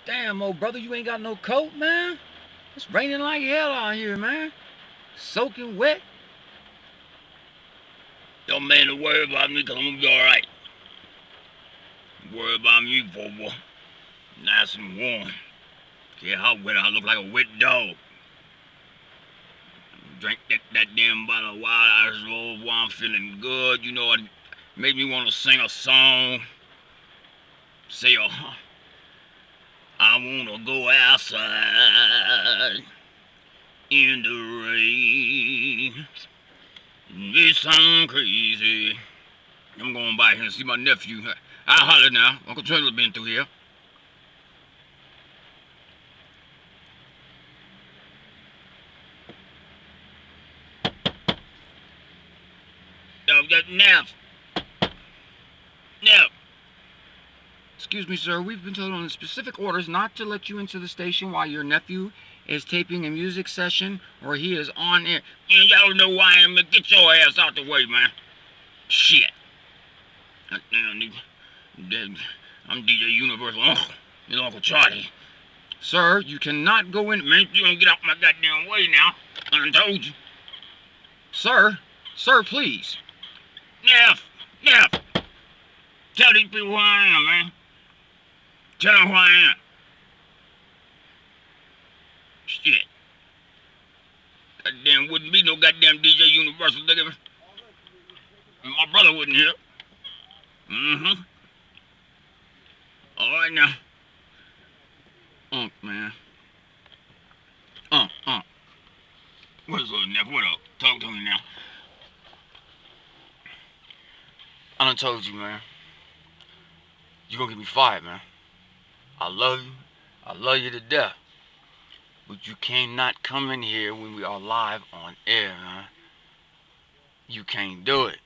Damn, old brother, you ain't got no coat, man? It's raining like hell out here, man. Soaking wet. Don't man to worry about me, cause I'm gonna be alright. Worry about me, boy. Nice and warm. Care how wet I look like a wet dog. Drink that damn bottle of wild ice roll while I'm feeling good. You know, it made me want to sing a song. Say, I wanna go outside in the rain. It sound crazy. I'm going by here and see my nephew. I'll holler now. Uncle Trailer been through here. Now. Now. Excuse me, sir. We've been told on specific orders not to let you into the station while your nephew is taping a music session or he is on air. And y'all know why I am. Get your ass out the way, man. Shit. I'm DJ Universal Uncle. It's Uncle Charlie. Sir, you cannot go in. Man, you don't get out my goddamn way now. I done told you. Sir, please. Neff. Tell these people who I am, man. Tell them who I am. Shit. Goddamn, wouldn't be no goddamn DJ Universal, look at me. My brother wasn't here. Mm-hmm. All right now. Man. What's up, Neff? What up? Talk to me now. I done told you, man. You gonna get me fired, man. I love you. I love you to death. But you cannot come in here when we are live on air, man. You can't do it.